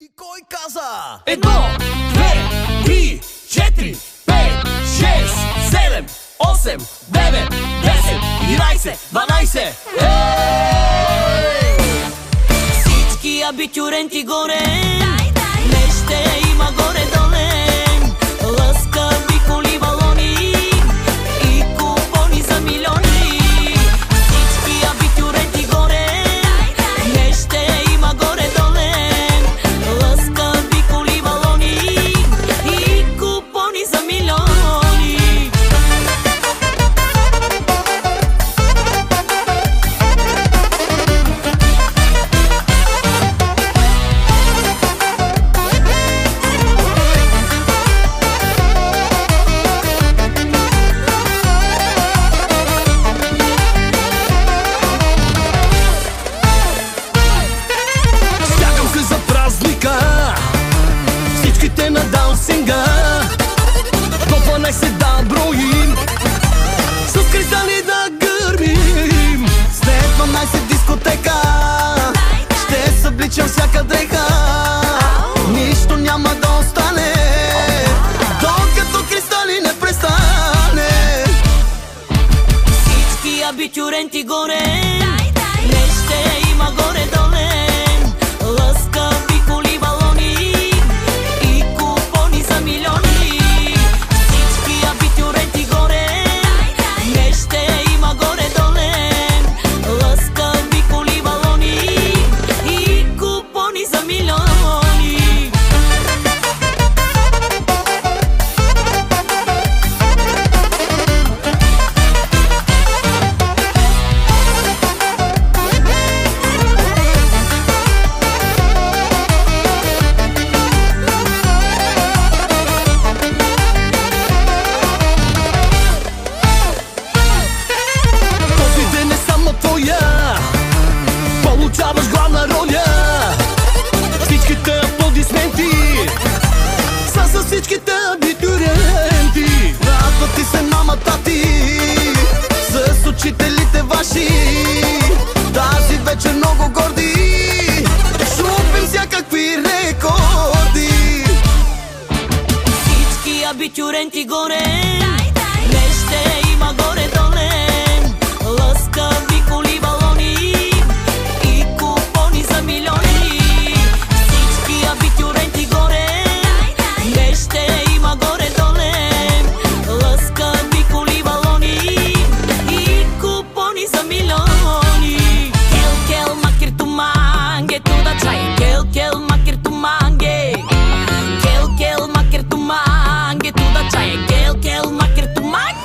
И кой каза? 1, 2, 3, 4, 5, 6, 7, 8, 9, 10, 11, 12. Всички абитюренти горе, не ще има горе-доле. Лъскави коли, балони и купони за милиони. Всички абитюренти горе, не ще има горе-доле. Лъскави коли, балони и купони за милиони. Всичките на даунсинга до 12 да броим, с кристали да гърмим. След 12 дискотека ще събличам всяка дреха. Нищо няма да остане, докато кристали не престане. Всички абитюренти горе, не ще има горе-доле. Лъскави коли, балони и купони за милиони. Всички абитюренти горе, не ще има горе-доле. Лъскави коли, балони и купони за милиони. Този ден е само твоя, получаваш главна роля. Всичките аплодисменти са с всичките абитюренти. Радват ти се мама, тати, с учителите ваши. Тази вечер много горди, шупим всякакви рекорди. Всички абитюренти горе, не ще има горе-доле. Лъскави коли, балони и купони за милиони. Всички абитюренти горе, не ще има горе-доле. Лъскави коли, балони и купони за милиони. Кел, кел, макер ту манге, туда чай. Кел, кел, макер ту манге. Кел, кел, макер ту манге, туда чай. Кел, кел, макер ту манге.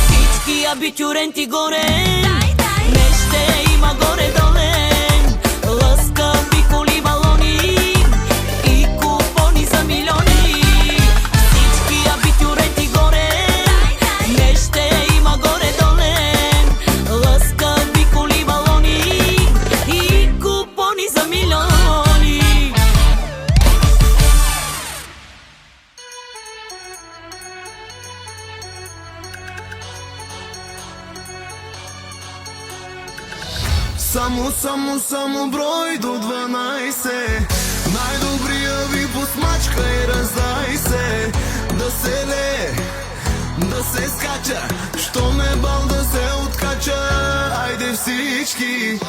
Всички абитюренти горе, не ще има горе-доле. Лъскави коли, балони и купони за милиони. Всички абитюренти горе, не ще има горе-доле. Лъскави коли, балони и купони за милиони. Само брой до 12. Най-добрия ви посмачка и раздай се. Да се лее, да се скача, що ме бал да се откача. Айде всички.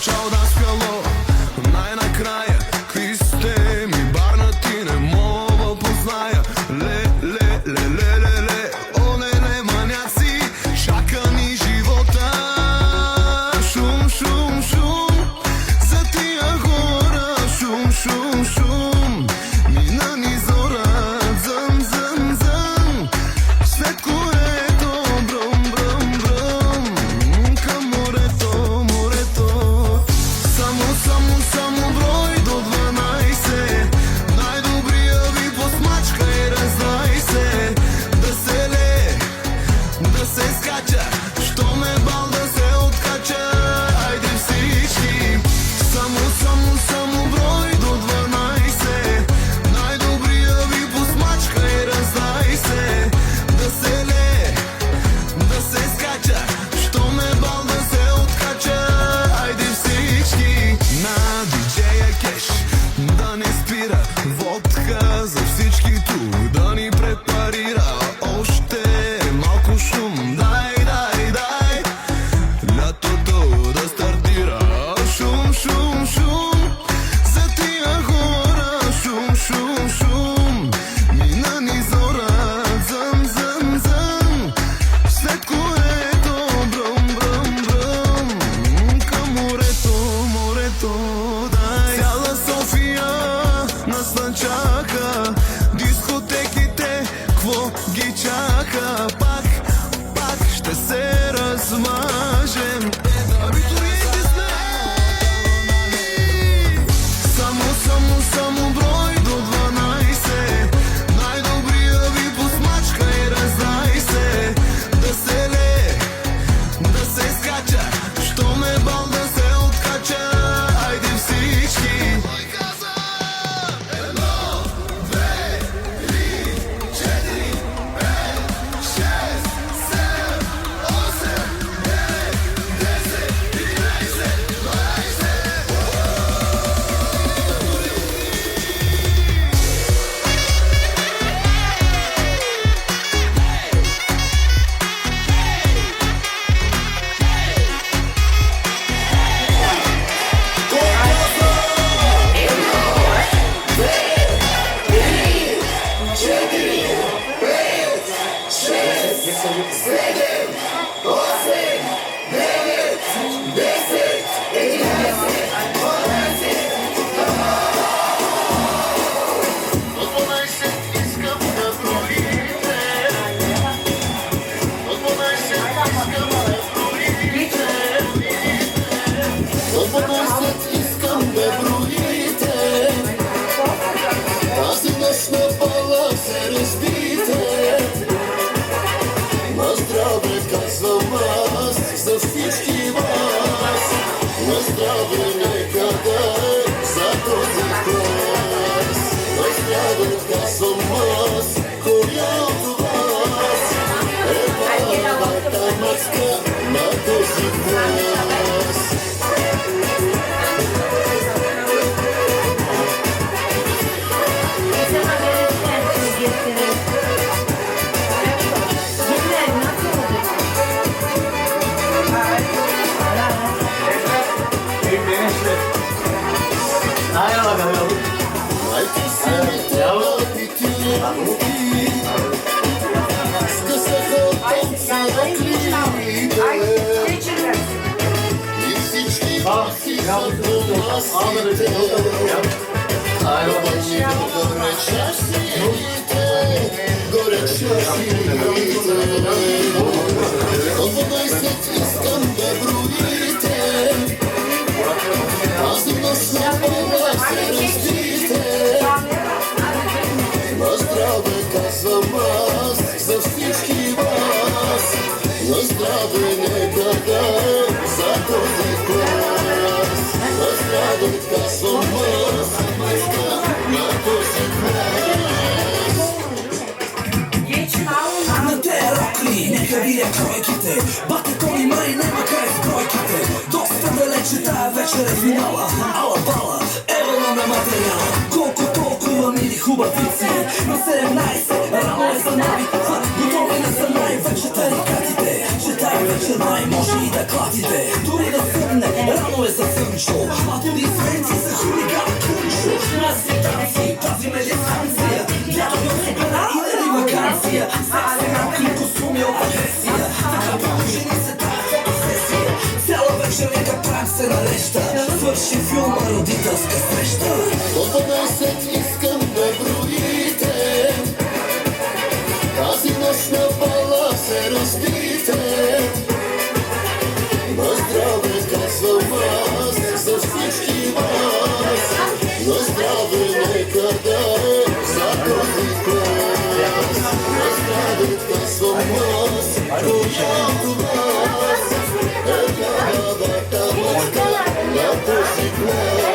Чао, да спяло, най-накрая, какви сте На здраве казвам аз за всички вас. На здраве нека дам за този клас. На здраве казвам аз на този клас. На те рокли, нека видя кройките. Бате коли май, нема край с бройките. Доста далече тая вечер е финала. Ала бала, евала на материала. Колко толкова мили хубавици. На 17, рано е за нови. Готови не са най-вече тарикатите. Че тая вечер май може и да клатите. Дори да съмне, рано е за сънчо. Аплодисменти за хулиган Кунчо. Нас си танци, пазиме дистанция. Лято е супера и дали вакансия. Секси костюми от агресия. Така положени се тая фотосесия. Цяла вечер нека прак се нареща. Свърши филма родителска среща. До 12 искам да броите. Тази нощ на бала се разбите. На здраве казвам аз за всички вас. На здраве нека дам за този клас. На здраве казвам аз когато вас. Елявата маска на този клас.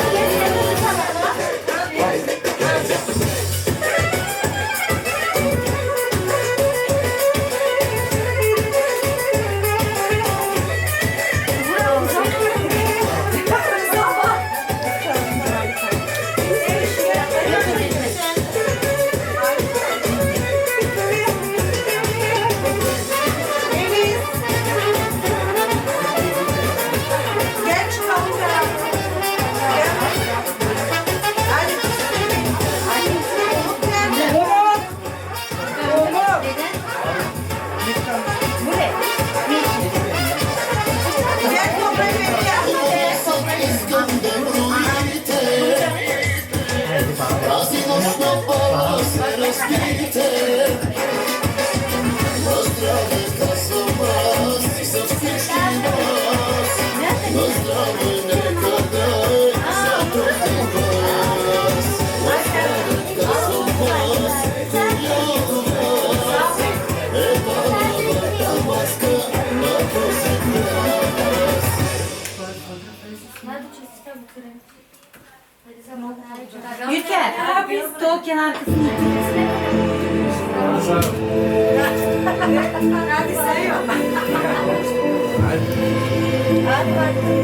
Тази нощ на бала се разбите. На здраве казвам аз за всички вас. На здраве нека дай за този глас. На здраве казвам аз когато вас. Елявата маска на този глас. Yüker, Tolkien arkasını Hadi sayıyor. Hadi bak.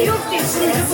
Yok,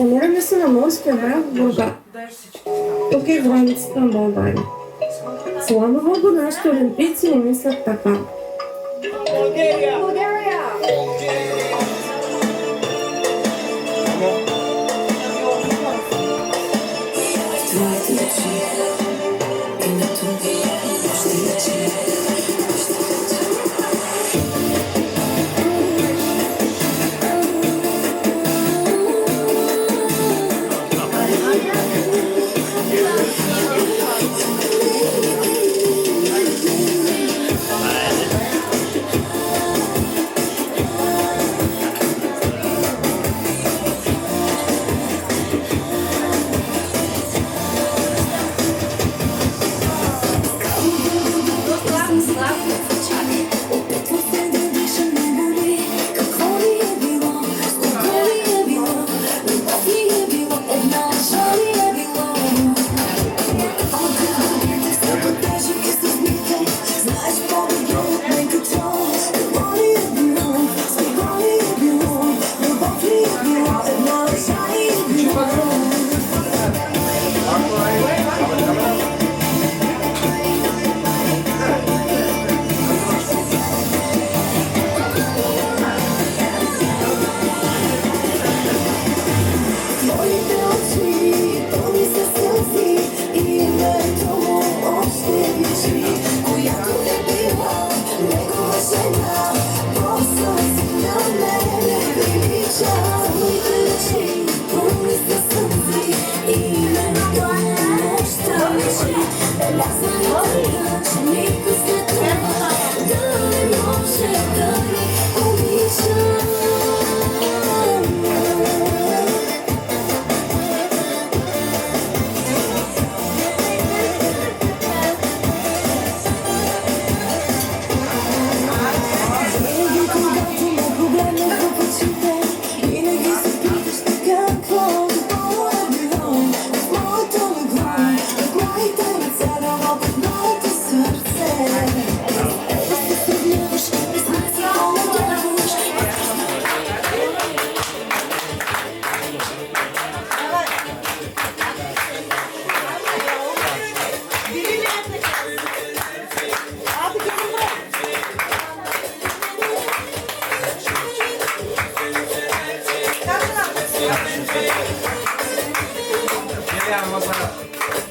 Намираме се на морския бряг Бургас. Тук е границата на България. Слава Богу, нашите олимпийци не мислят така.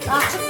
Açık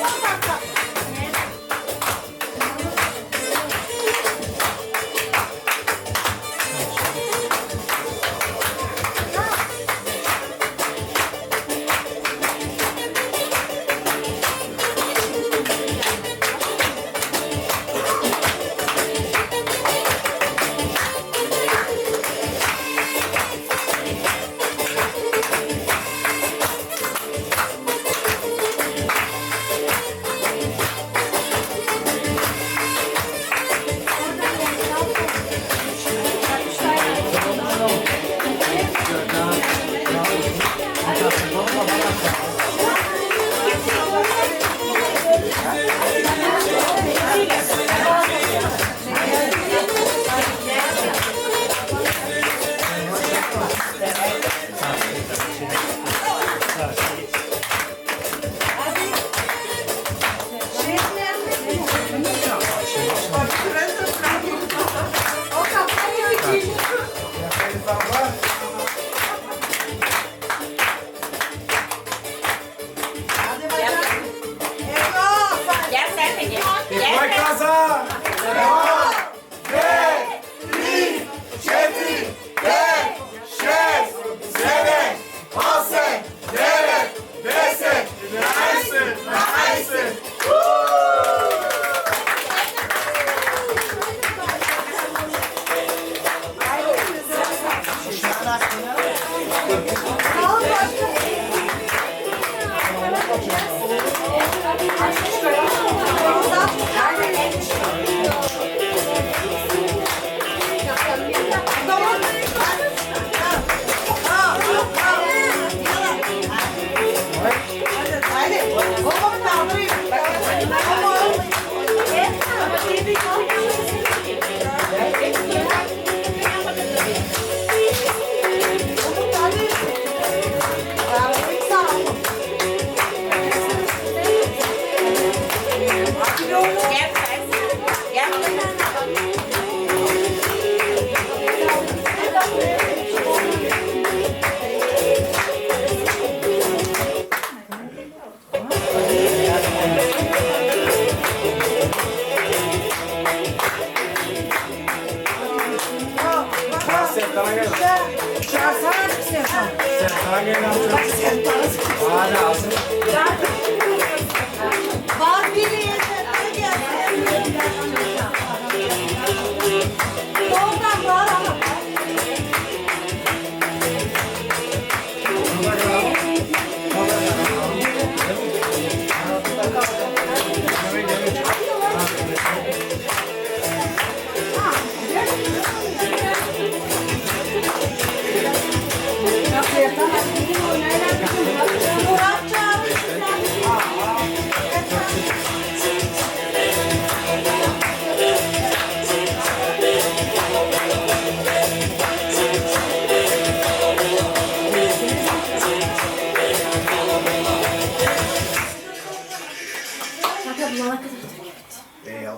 Kulağına kadar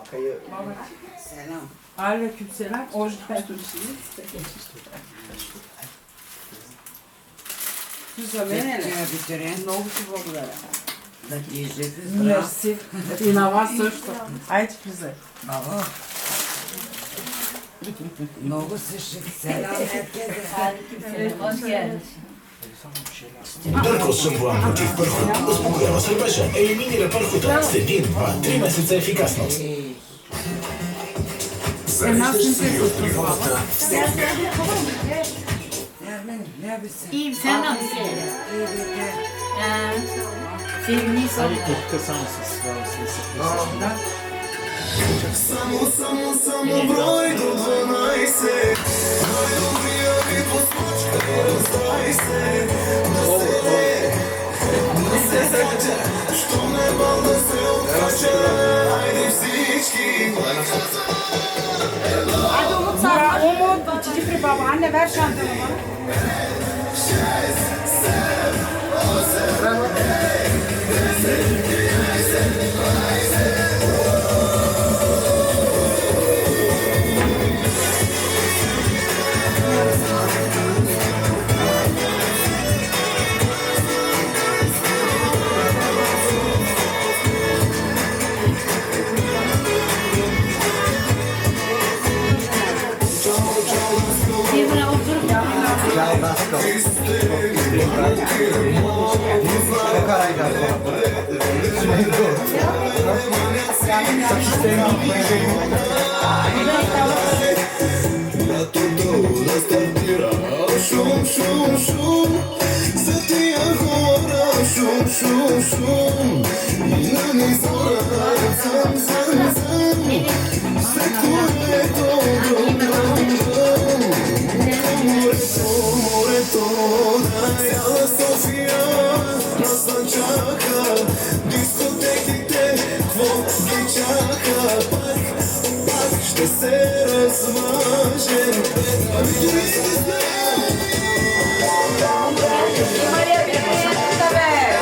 döküldü. Aleykümselam. Orijinal Scusa bene? Много ти благодаря. Мерси. И на вас също. Айде, влизай. Много се шекселя. Hoş geldin. Darkos Shampoo против пърхот успокоява сърбежа, елиминира пърхота с 1-2-3 месеца ефикасност. İyiyim, sen nasılsın? Sevgiliyi sor. Само брой до 12. Най-добрия ви посмачка и раздай се. Да се скача, що не бал да се откача. Айде всички. Hadi Umut sağ. Umut. İçici bir baba. Anne ver şantanı bana. Evine oturup Лятото да стартира. Шум, шум, шум. За тия хора. Шум, шум, шум. Мина ни зора. Зъм, зъм, зъм. Секторето морето на цяла София нас чака. Дискотеките, кво ги чака. Пак ще се размажем. Дори се Maria Pimenta, velho.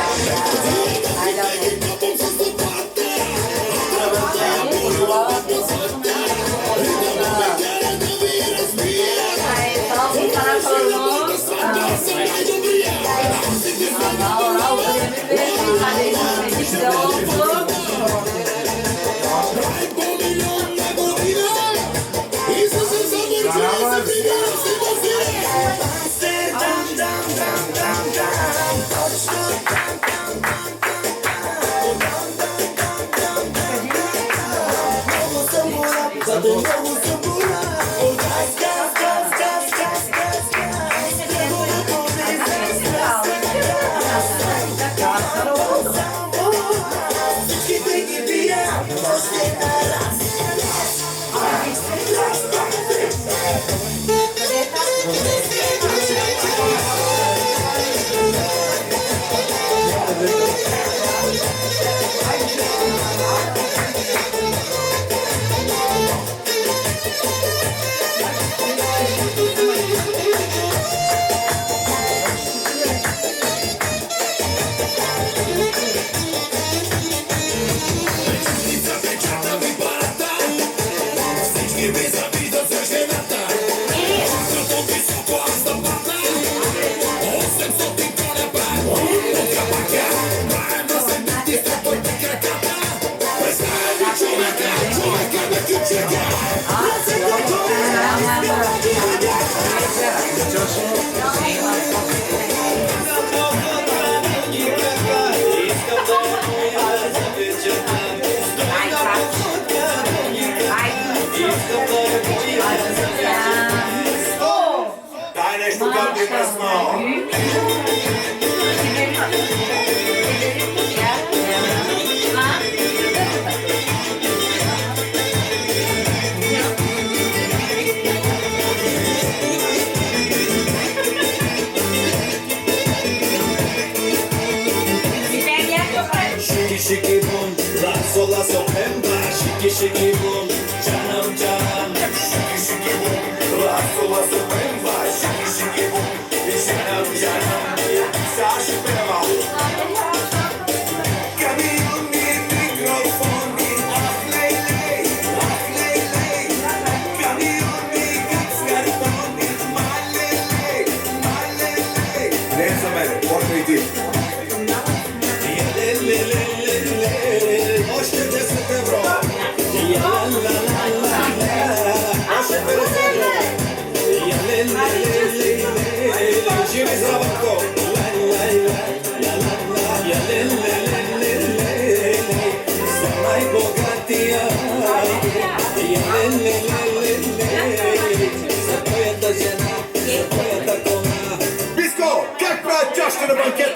Şiki bum, rak sola sopemba. Şiki bum, canım canım. Şiki bum, rak sola sopemba. Şiki bum, canım canım. Saçma. Camino mi microfono.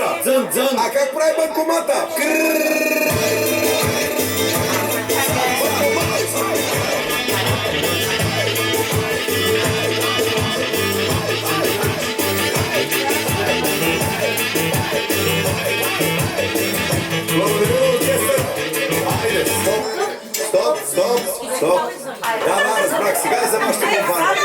Елена! Дзън! А как прави банкомата? Стоп! Да, разбрах. Сега и за вашата компания.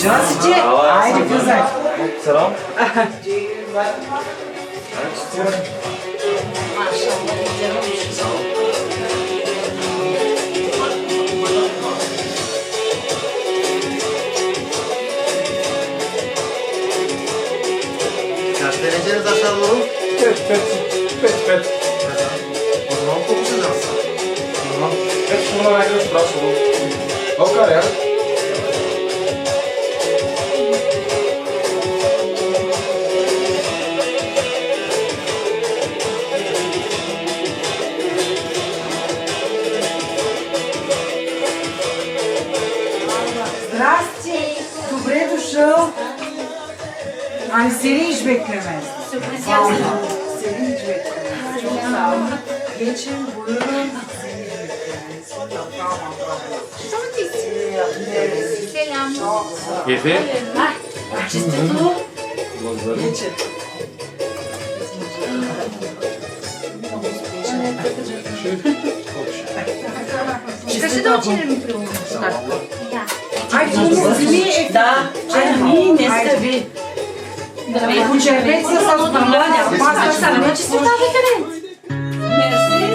Здравствуйте. Айде, козак. Selam. Kaç dereceniz aşağı doğru? Pet. O zaman kokuşacağız. Tamam. Pet şundan ayrılır. Biraz olur. Bakar ya. Здрасти. Добре дошъл. Ами сели hiç beklemez. Seni hiç beklemez. Çok sağ ol. Geçin buyurun. Seni hiç beklemez. Selam. Getir. Чистито. Geçin. Скажи да учим при Ай, вземи Да, черни, не Айде. скъби. Червеца с банана. Паста Само, че си това викане. Мерси.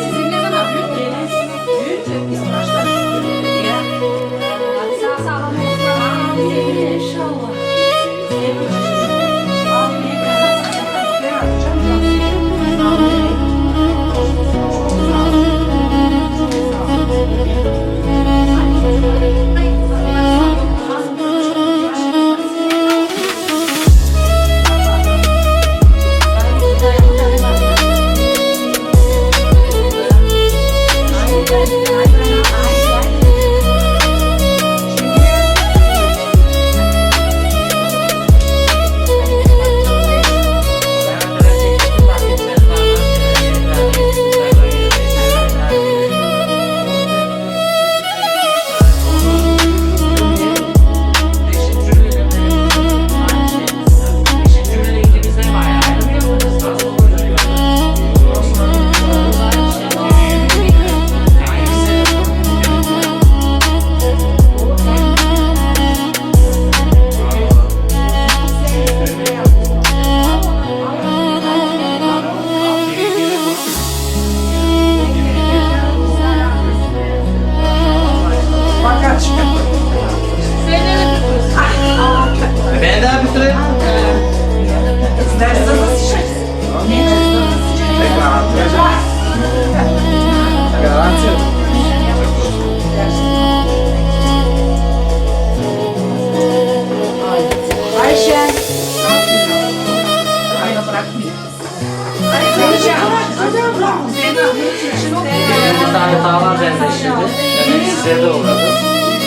Bize de uğradı.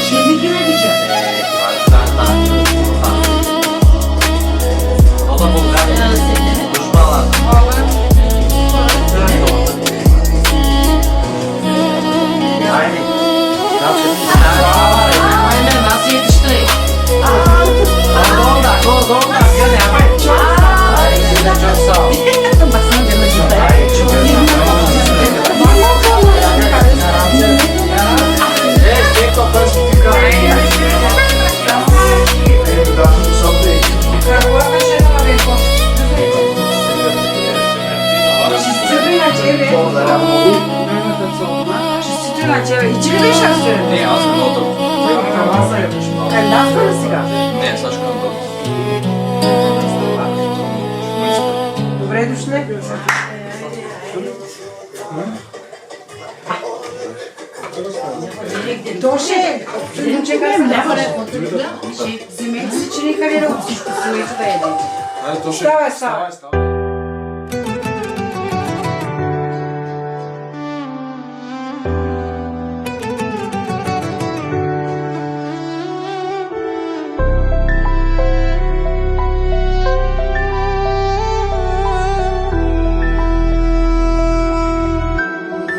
Şimdi kime diyeceğim? O da Bulgar. Düşmanlar. Aynen. Aynen nasıl yetişti? Doğru. Gel yapayım. Çok sağ ol. Baksana canım şurada. Quem tocou esse fica aí? Ele dá tudo só pra ele. İçini beş az söyle. Ne aslında oldu? Nasıl karısıga? Ne saçma oldu? Добре дошли. Тоше, чекай се. Вземете си чиника ли от всичко, своето да ядете. Става.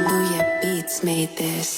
Booyah Beats made this.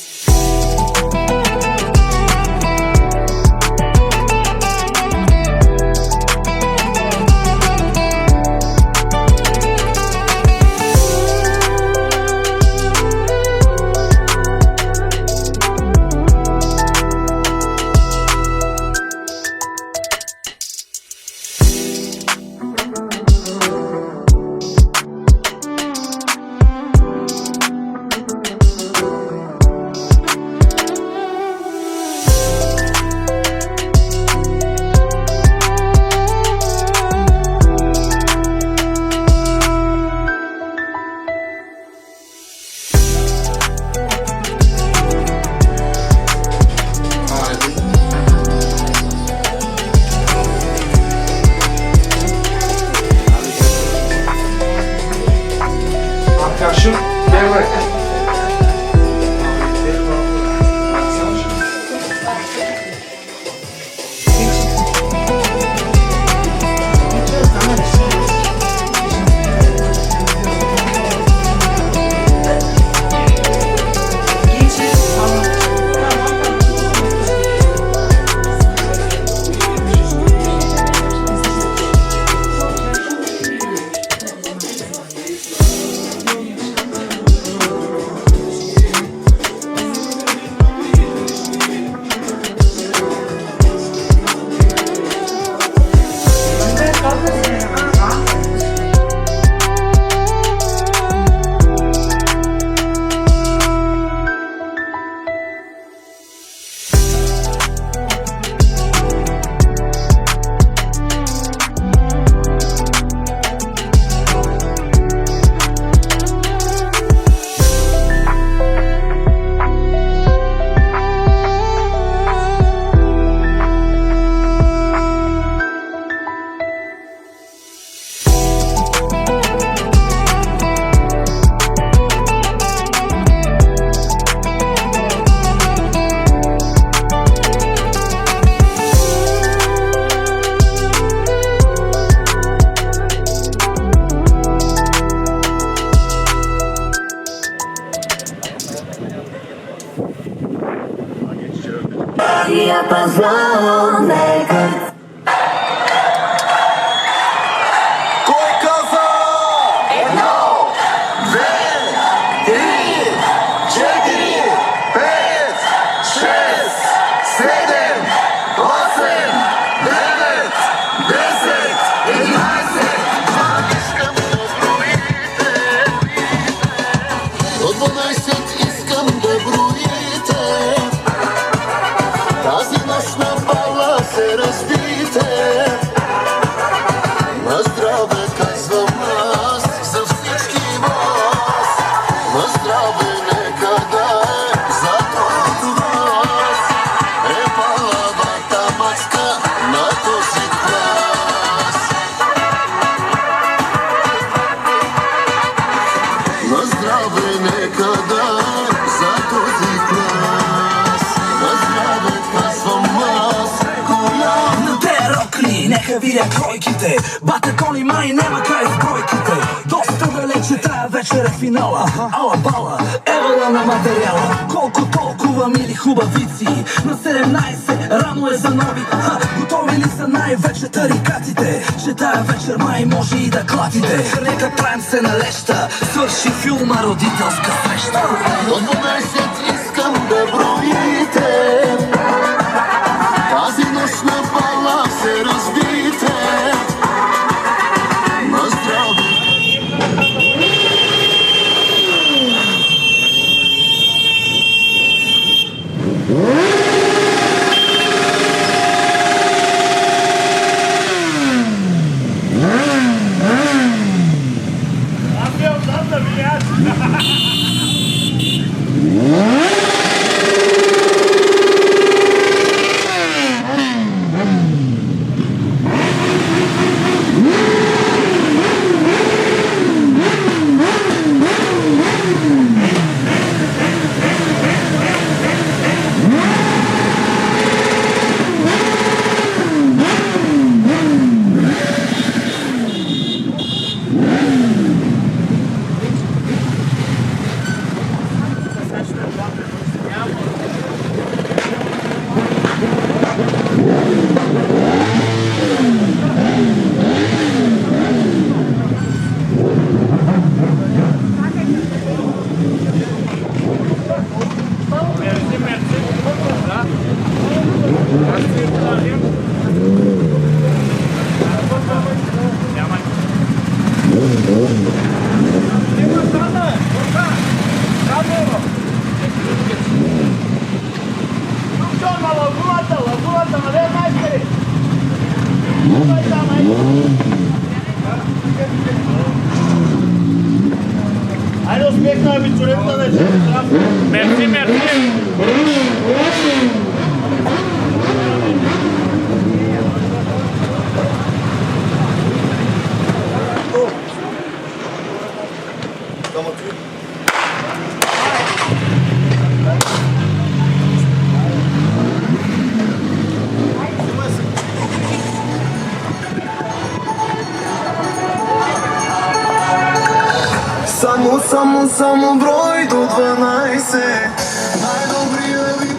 Arkadaşım gel buraya. Кой каза? 1, 2, 3, 4, 5, 6, 7, 8, 9, 10, 11. До 12 искам да броите. Тази нощ на бала се разбийте. На здраве казвам аз за всички вас. На здраве нека да е за който вас. Е палавата мацка на този клас. На здраве нека да е за този клас. Neka vidja trojkite Bate kolima i nema kraj s brojkite Dosta dalece traja večera finala Ala bala, evo vam na materijala Koliko toliko vam ili hubavici Na 17 rano je za novi Gotovi li sa najveće tarikatite Че тая вечер май може и да клатите Нека правим се на леща Свърши филма родителска среща До 12 искам да броите. Тази нощ на бала се разбийте. На здраве. Айде успехна абитурента да че. Мерси, мерси. Само брой до 12. Най-добрия ви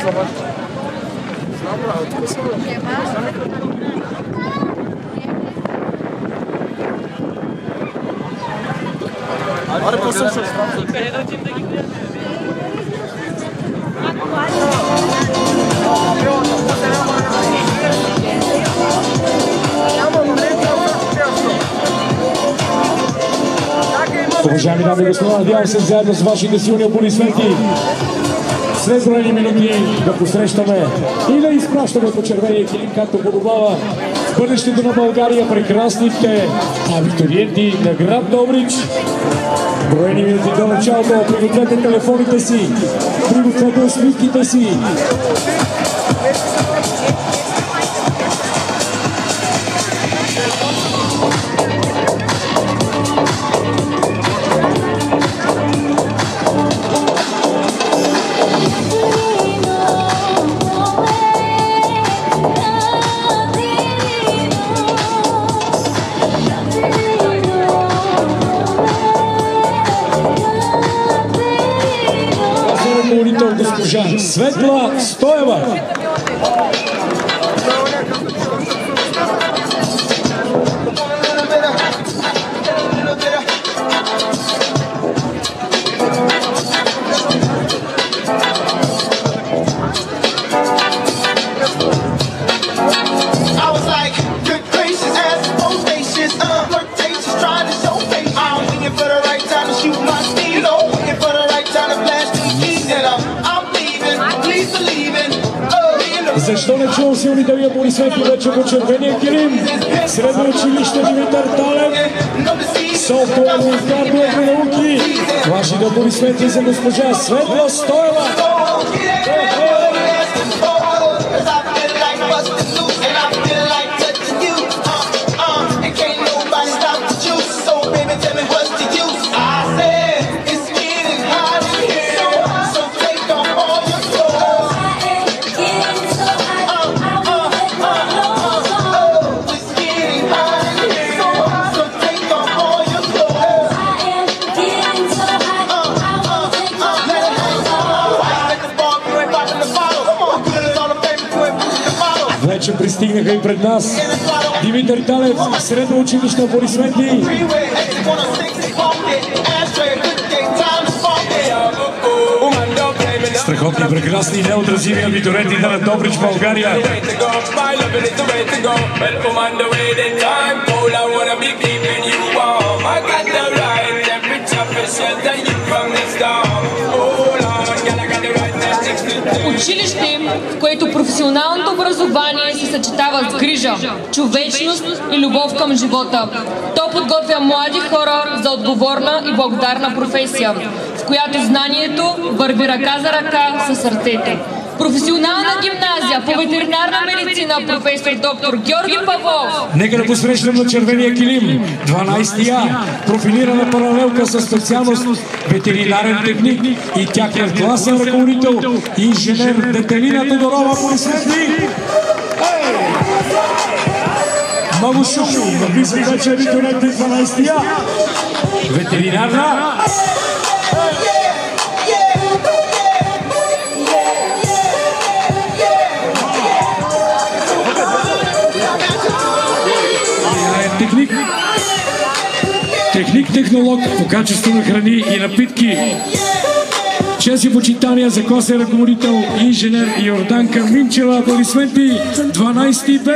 Аре, послушай. Уважаеми дами и господа, надявам се заедно с вашите силни аплодисменти след броени минути да посрещаме и да изпращаме по червения килим, както подобава бъдещето на България, прекрасните абитуриенти на град Добрич. Броени минути до началото, пригответе телефоните си, пригответе усмивките си. Госпожа Светла Стоева. Защо не чувам силните ви аплодисменти вече по червения килим? Средно училище Димитър Талев, софтуерни и хардуерни науки. Вашите аплодисменти за госпожа Светла Стоева. Вече пристигнаха и пред нас Димитър Талев, средно училище, аплодисменти. Страхотни, прекрасни, неотразими абитуриенти на Добрич, България. Училище, в което професионалното образование се съчетава с грижа, човечност и любов към живота. То подготвя млади хора за отговорна и благодарна професия, в която знанието върви ръка за ръка със сърцето. Професионална гимназия по ветеринарна медицина, професор доктор Георги Павлов. Нека да посрещнем на червения килим 12-я, профилирана паралелка със специалност ветеринарен техник и тяхният класен ръководител, инженер Детелина Тодорова. Аплодисменти! Много шум, навлизат вече абитуриенти 12-я, ветеринарна. Техник-технолог по качество на храни и напитки. Чест и почитания за класен ръководител инженер Йорданка Минчева. Аплодисменти 12 Б.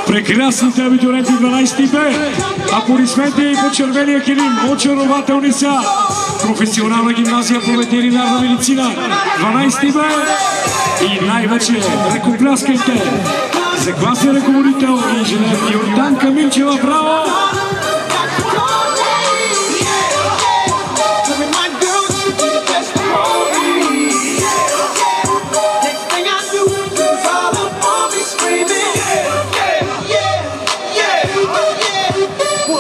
Прекрасните абитуриенти 12 Б. Аплодисменти по червения килим. Очарователни са. Професионална гимназия по ветеринарна медицина 12 Б. И най-вече ръкопляскайте за класен ръководител инженер Йорданка Минчева. Браво!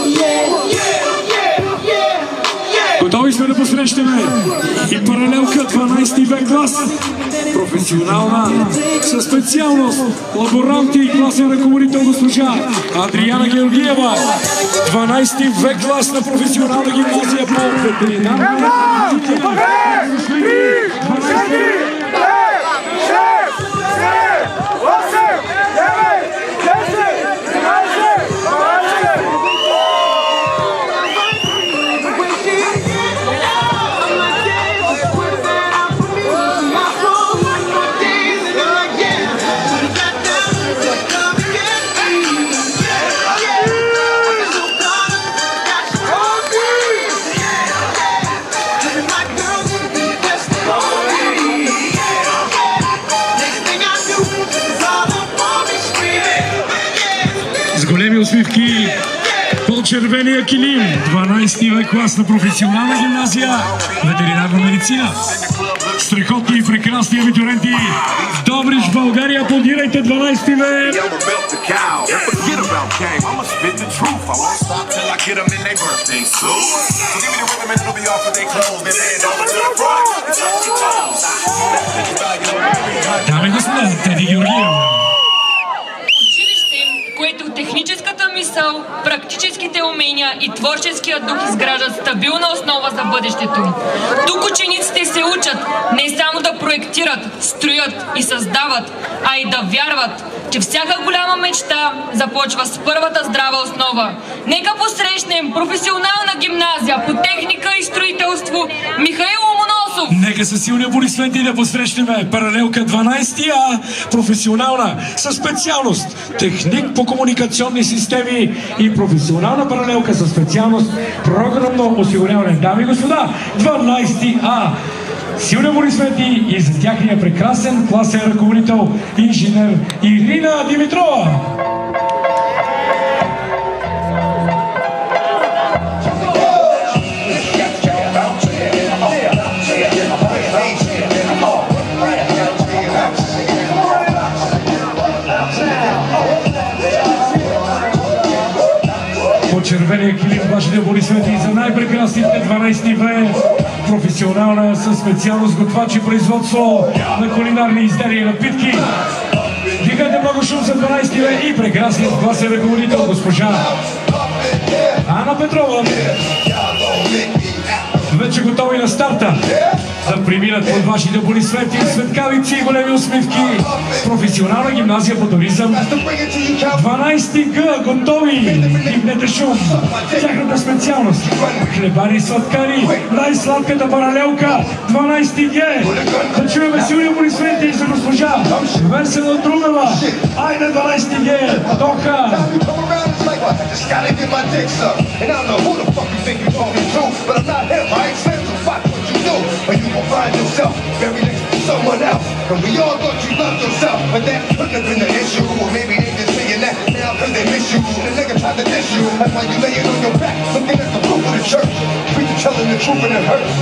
Yeah. посрещаме и паралелка 12 век клас. Професионална със специалност лаборанти и класен ръководител госпожа Адриана Георгиева. 12 век клас на професионална гимназия по ветеринарна. Големи усмивки по червения килим. 12 век клас на професионална гимназия ветеринарна медицина. Страхотни и прекрасни абитуриенти. Добрич, България, аплодирайте 12 век! Дами и господа, Теди Георгиев. Което техническата мисъл, практическите умения и творческия дух изграждат стабилна основа за бъдещето. Тук учениците се учат не само да проектират, строят и създават, а и да вярват, че всяка голяма мечта започва с първата здрава основа. Нека посрещнем професионална гимназия по техника и строителство Михаил Ломоносов. Нека със силни аплодисменти да посрещнем паралелка 12А, професионална със специалност техник по комуникационни системи и професионална паралелка със специалност програмно осигуряване. Дами и господа, 12А. Силни аплодисменти и за тяхния прекрасен класен ръководител инженер Ирина Димитрова. По червения килим вашите аплодисменти за най-прекрасните 12 век. Професионална със специалност готвач и производство на кулинарни изделия и напитки. Дихайте много шум за 12 век и прекрасният класен ръководител госпожа Ана Петрова. Вече готови на старта да преминат под вашите аплодисменти, светкавици и големи усмивки. Професионална гимназия по туризъм 12Г готови. Дигнете шум. Тяхната специалност хлебари и сладкари. Най-сладката паралелка 12Г. Да чуем силни аплодисменти за госпожа Весела Друмева. Айде 12Г. Тоха. Or you gon' find yourself very next to someone else. And we all thought you loved yourself, but that couldn't have been the issue. Or maybe they just saying that now cause they miss you. The nigga tried to diss you. That's why you laying on your back, looking at the roof of the church. Preacher telling the truth and it hurts.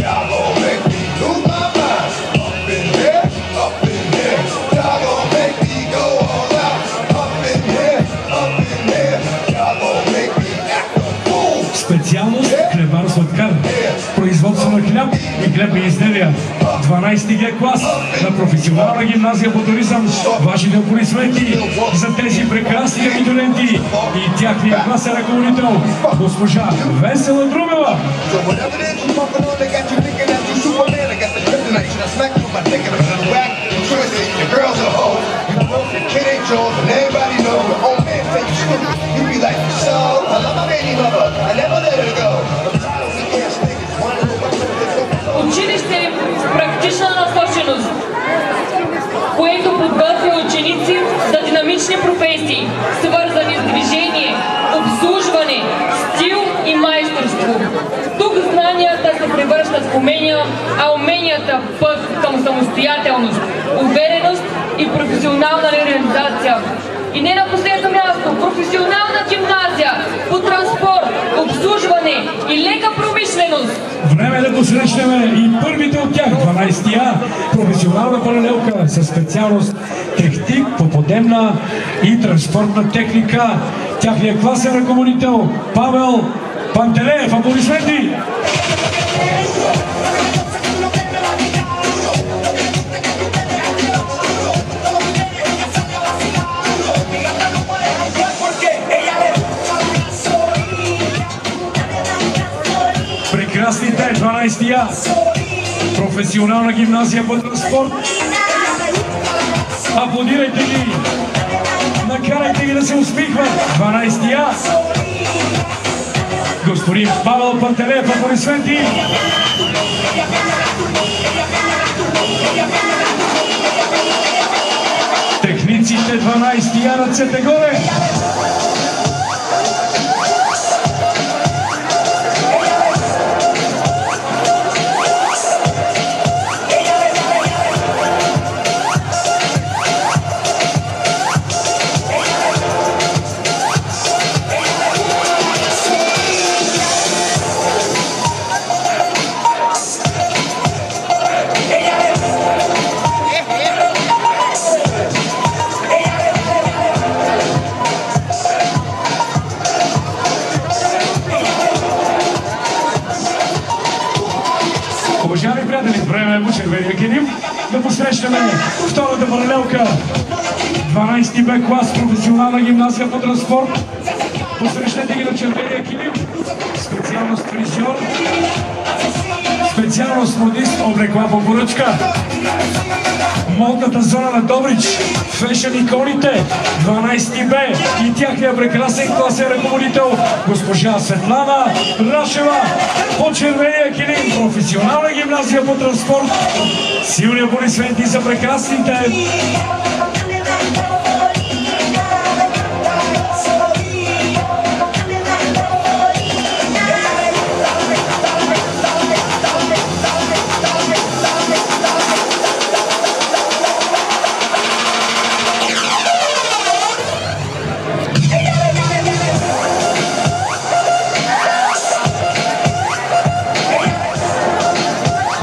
Y'all gon' make me lose my mind. Up in here, up in here. Y'all gon' make me go all out. Up in here, up in here. Y'all gon' make me act a fool. Специалност хлебар сладкар. Производство на хляб и хлебни изделия. 12Г клас на професионална гимназия по туризъм. Вашите аплодисменти за тези прекрасни абитуриенти и тяхния класен ръководител госпожа Весела Друмева. Училище с практична насоченост, което подготвя ученици за динамични професии, свързани с движение, обслужване, стил и майсторство. Тук знанията се превръщат в умения, а уменията път към самостоятелност, увереност и професионална реализация. И не на последно място, професионална гимназия по транспорт, обслужване и лека промишленост. Време да посрещнем и първите от тях, 12А, професионална паралелка със специалност техник по подемна и транспортна техника. Тяхният класен ръководител Павел Пантелеев. Аплодисменти! Прекрасните 12-я професионална гимназия по транспорт. Аплодирайте ги! Накарайте ги да се усмихват! 12-я! Господин Павел Пантелеев, аплодисменти! Техниците 12-я, ръцете горе! Уважаеми приятели, време е червения килим да посрещаме втората паралелка. 12 Б клас, професионална гимназия по транспорт. Посрещнете ги на червения килим. Специалност фризьор, специалност модист, облекла по поръчка. Модната зона на Добрич, фешън иконите, 12 Б и тяхния прекрасен класен ръководител, госпожа Светлана Рашева, по червения килим, професионална гимназия по транспорт. Силни аплодисменти за прекрасните.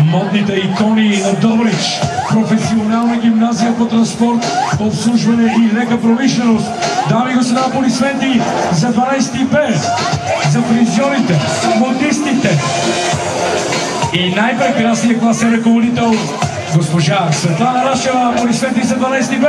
Модните икони на Добрич, професионална гимназия по транспорт, обслужване и лека промишленост. Дами и господа, аплодисменти за 12 Б, за фризьорите, модистите и най-прекрасният класен ръководител, госпожа Светлана Рашева. Аплодисменти за 12 Б.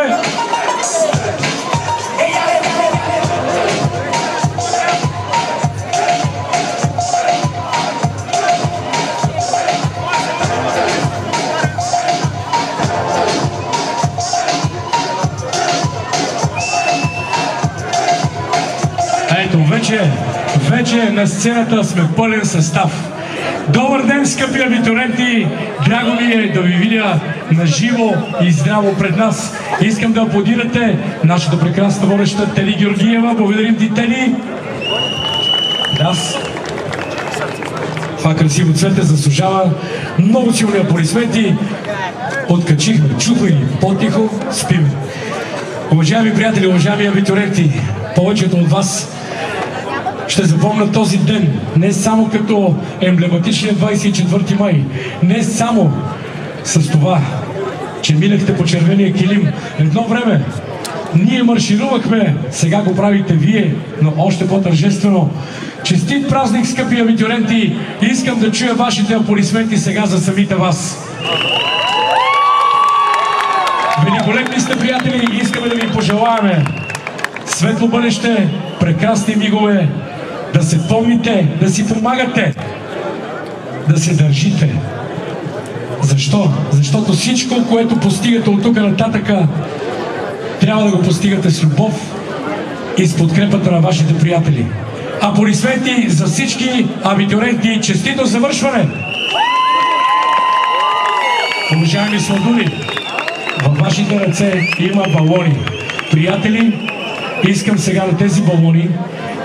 Вече на сцената сме пълен състав. Добър ден, скъпи абитуриенти! Драго ми е да ви видя на живо и здраво пред нас. Искам да аплодирате нашата прекрасна водеща Тели Георгиева. Благодарим ти, Тели! Да, това красиво цвете заслужава много силни аплодисменти. Откачихме, чухме ги по-тихо, спиме. Уважаеми приятели, уважаеми абитуриенти, повечето от вас ще запомнят този ден не само като емблематичния 24 май, не само с това, че минахте по червения килим. Едно време ние марширувахме, сега го правите вие, но още по-тържествено. Честит празник, скъпи абитуриенти! Искам да чуя вашите аплодисменти сега за самите вас. Великолепни сте, приятели, искаме да ви пожелаваме светло бъдеще, прекрасни мигове, да се помните, да си помагате, да се държите. Защо? Защото всичко, което постигате от тук нататъка, трябва да го постигате с любов и с подкрепата на вашите приятели. Аплодисменти за всички абитуриенти. Честито завършване! Уважаеми сладуни, във вашите ръце има балони. Приятели, искам сега на тези балони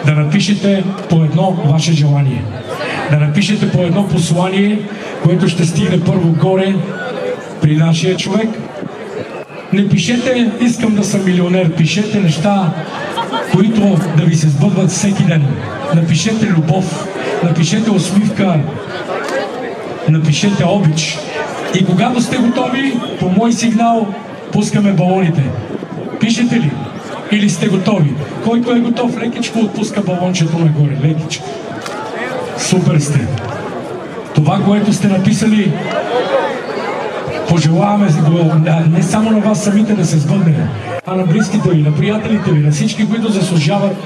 да напишете по едно ваше желание. Да напишете по едно послание, което ще стигне първо горе при нашия човек. Не пишете "искам да съм милионер", пишете неща, които да ви се сбъдват всеки ден. Напишете любов, напишете усмивка, напишете обич. И когато сте готови, по мой сигнал пускаме балоните. Пишете ли? Или сте готови? Който е готов, лекичко отпуска балончето нагоре. Лекичко. Супер сте. Това Това, което сте написали, пожелаваме не само на вас самите да се сбъдне, а на близките ви, на приятелите ви, на всички, които заслужават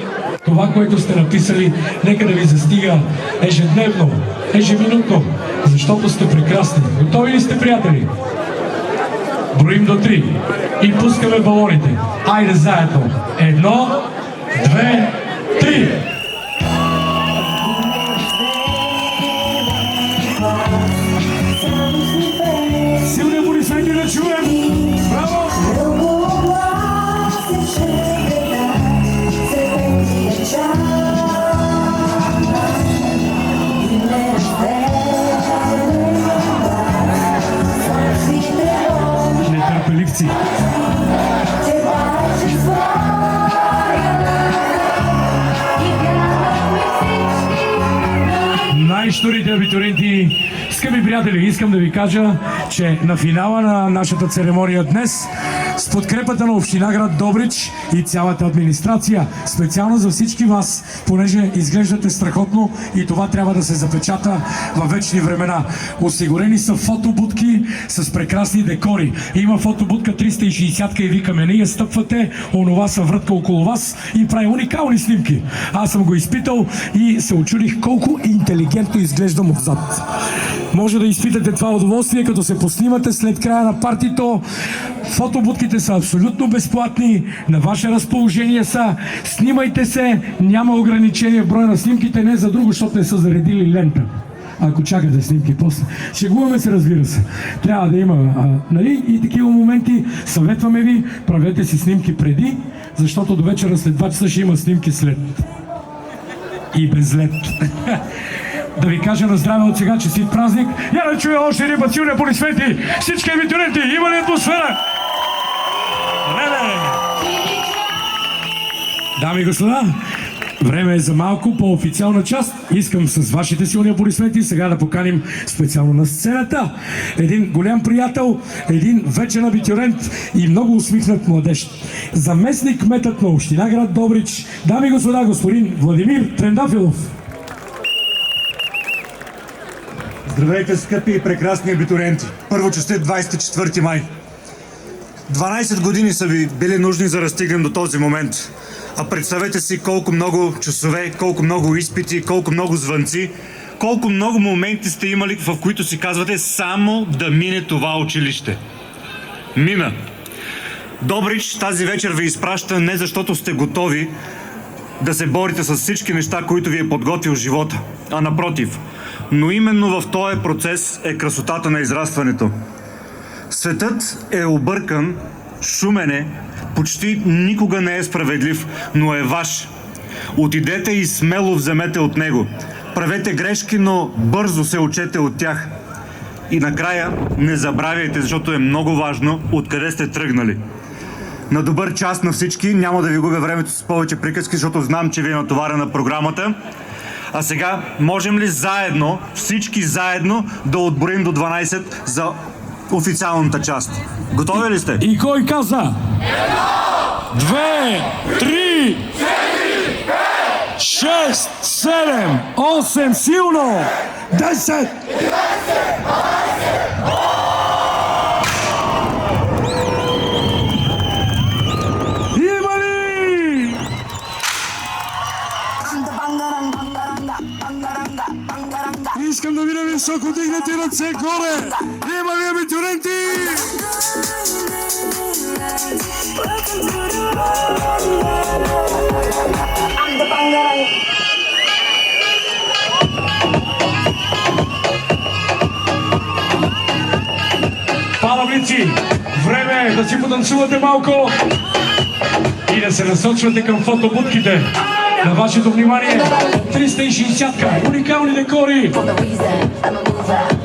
това, което сте написали, нека да ви застига ежедневно, ежеминутно, защото сте прекрасни. Готови ли сте, приятели? Броим до 3 и пускаме балоните. Айде заедно. 1, 2, 3. Силни аплодисменти да чуем! Браво! Нетърпеливци! Най-щурите абитуриенти, скъпи приятели, искам да ви кажа, че на финала на нашата церемония днес, с подкрепата на община град Добрич и цялата администрация, специално за всички вас, понеже изглеждате страхотно и това трябва да се запечата във вечни времена. Осигурени са фотобудки с прекрасни декори. Има фотобудка 360 и викаме, не я стъпвате, онова са врътка около вас и прави уникални снимки. Аз съм го изпитал и се очудих колко интелигентно изглеждам отзад. Може да изпитате това удоволствие, като се поснимате след края на партито. Фотобудките са абсолютно безплатни, на ваше разположение са. Снимайте се, няма ограничение в броя на снимките, не за друго, защото не са заредили лента. Ако чакате снимки после. Шегуваме се, разбира се. Трябва да има нали? И такива моменти. Съветваме ви, правете си снимки преди, защото до вечера след 2 часа ще има снимки след. И без лед. Да ви кажа на здраве от сега, честит празник. Я да чуя още един път силни аплодисменти. Всички абитуриенти, има ли атмосфера? Дами и господа, време е за малко по-официална част. Искам с вашите силни аплодисменти сега да поканим специално на сцената един голям приятел, един вечен абитуриент и много усмихнат младеж. Заместник кметът на община град Добрич, дами и господа, господин Владимир Трендафилов. Здравейте, скъпи и прекрасни абитуриенти! Първо честит 24 май! 12 години са ви били нужни за да стигнем до този момент. А представете си колко много часове, колко много изпити, колко много звънци, колко много моменти сте имали, в които си казвате само да мине това училище. Мина! Добрич тази вечер ви изпраща не защото сте готови да се борите с всички неща, които ви е подготвил живота, а напротив. Но именно в този процес е красотата на израстването. Светът е объркан, шумен е, почти никога не е справедлив, но е ваш. Отидете и смело вземете от него. Правете грешки, но бързо се учете от тях. И накрая не забравяйте, защото е много важно, откъде сте тръгнали. На добър час на всички, няма да ви губя времето с повече приказки, защото знам, че ви е натоварена програмата. А сега можем ли заедно, всички заедно, да отборим до 12 за официалната част? Готови ли сте? И кой каза? 1, 2, 3, 4, 5, 6, 7, 8, силно! 10! Има ли? Искам да видя високо дигнати ръце горе! Има ли абитуриенти? Палавници, време е да си потанцувате малко и да се насочвате към фотобудките. На вашето внимание 360-ка, уникални декори.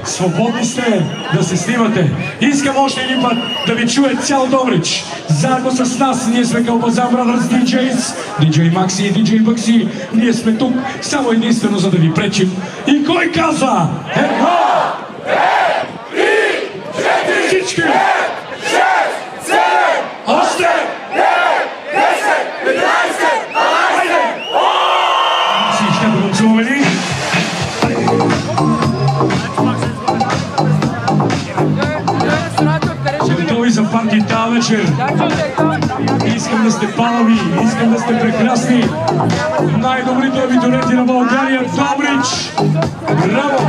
Свободни сте да се снимате. Искам още един път да ви чуе цял Добрич. Заедно с нас ние сме Кълбазан Brothers DJs, DJ Maxi и DJ Бъкси. Ние сме тук само единствено за да ви пречим. И кой казва? 1, 2, 3, 4, всички! 5, 6, 7, още! 10, 11, 12, ще го чуваме ли? за парти тази вечер. Искам да сте палави, искам да сте прекрасни. Най-добрите абитуриенти на България, Добрич! Браво!